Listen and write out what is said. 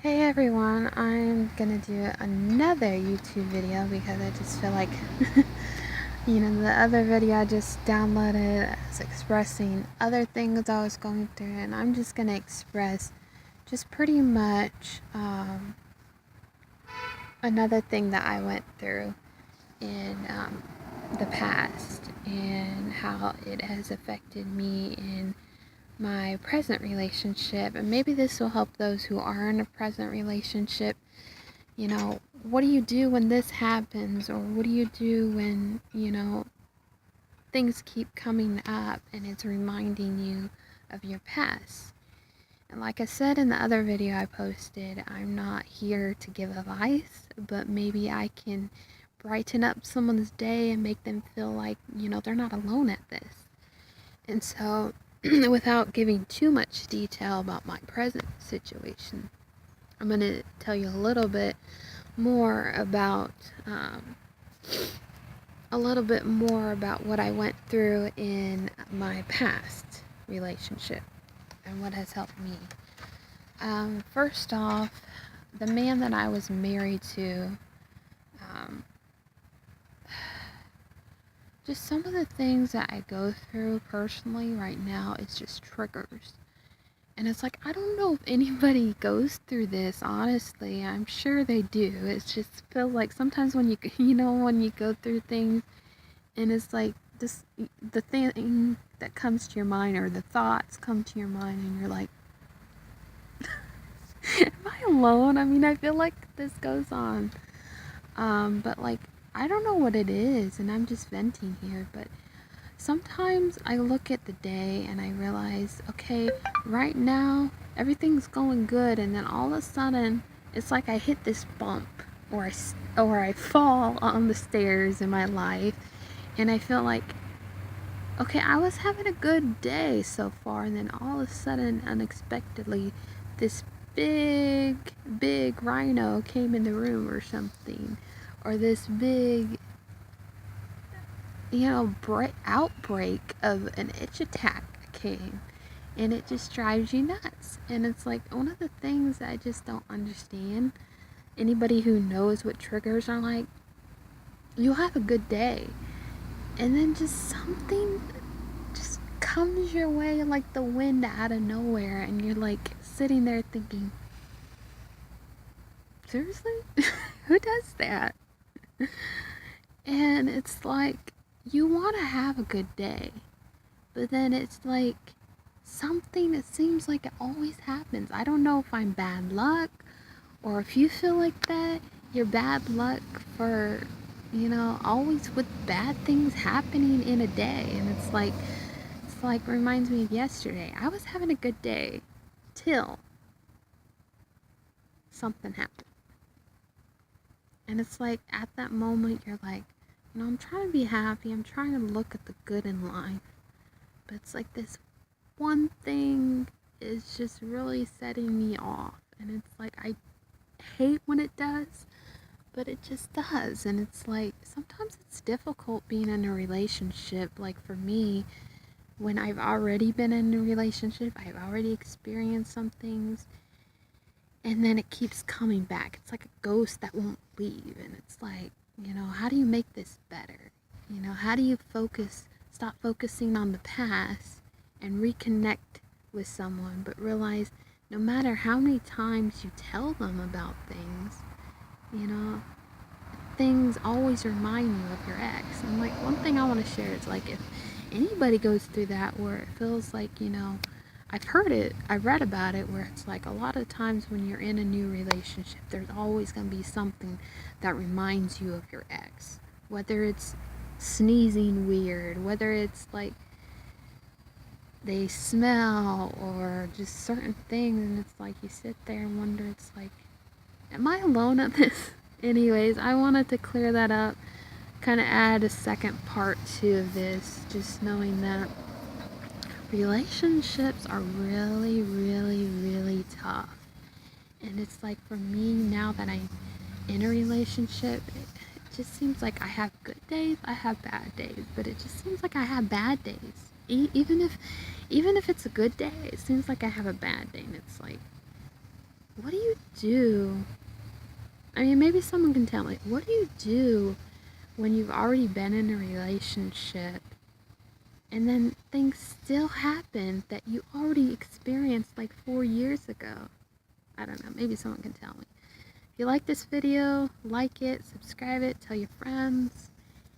Hey everyone, I'm gonna do another YouTube video because I just feel like, the other video I just downloaded was expressing other things I was going through, and I'm just gonna express just pretty much another thing that I went through in the past and how it has affected me in my present relationship. And maybe this will help those who are in a present relationship. What do you do when this happens? Or what do you do when, things keep coming up and it's reminding you of your past? And like I said in the other video I posted, I'm not here to give advice, but maybe I can brighten up someone's day and make them feel like, they're not alone at this. And so, without giving too much detail about my present situation, I'm going to tell you a little bit more about what I went through in my past relationship and what has helped me. First off, the man that I was married to, just some of the things that I go through personally right now is just triggers. And it's like, I don't know if anybody goes through this, honestly. I'm sure they do. It's just feels like sometimes when when you go through things and it's like this, the thing that comes to your mind or the thoughts come to your mind and you're like, am I alone? I mean, I feel like this goes on. But like, I don't know what it is and I'm just venting here, but sometimes I look at the day and I realize, okay, right now everything's going good, and then all of a sudden it's like I hit this bump or I fall on the stairs in my life, and I feel like, okay, I was having a good day so far, and then all of a sudden, unexpectedly, this big rhino came in the room or something, or this big outbreak of an itch attack came, and it just drives you nuts. And it's like one of the things that I just don't understand. Anybody who knows what triggers are like, you'll have a good day, and then just something just comes your way like the wind out of nowhere, and you're like sitting there thinking, seriously? Who does that? And it's like, you want to have a good day, but then it's like something, it seems like it always happens. I don't know if I'm bad luck, or if you feel like that, you're bad luck for, always with bad things happening in a day. And it's like reminds me of yesterday. I was having a good day till something happened. And it's like at that moment you're like, I'm trying to be happy, I'm trying to look at the good in life. But it's like this one thing is just really setting me off. And it's like, I hate when it does, but it just does. And it's like, sometimes it's difficult being in a relationship. Like for me, when I've already been in a relationship, I've already experienced some things, and then it keeps coming back. It's like a ghost that won't leave. And it's like, how do you make this better? How do you stop focusing on the past and reconnect with someone, but realize no matter how many times you tell them about things, things always remind you of your ex. And like, one thing I want to share is like, if anybody goes through that where it feels like, I've read about it, where it's like a lot of times when you're in a new relationship, there's always going to be something that reminds you of your ex. Whether it's sneezing weird, whether it's like they smell, or just certain things, and it's like you sit there and wonder, it's like, am I alone at this? Anyways, I wanted to clear that up, kind of add a second part to this, just knowing that relationships are really, really, really tough. And it's like, for me, now that I'm in a relationship, it just seems like I have good days, I have bad days, but it just seems like I have bad days. Even if it's a good day, it seems like I have a bad day. And it's like, what do you do? I mean, maybe someone can tell me, what do you do when you've already been in a relationship and then things still happen that you already experienced like 4 years ago? I don't know, maybe someone can tell me. If you like this video, like it, subscribe it, tell your friends.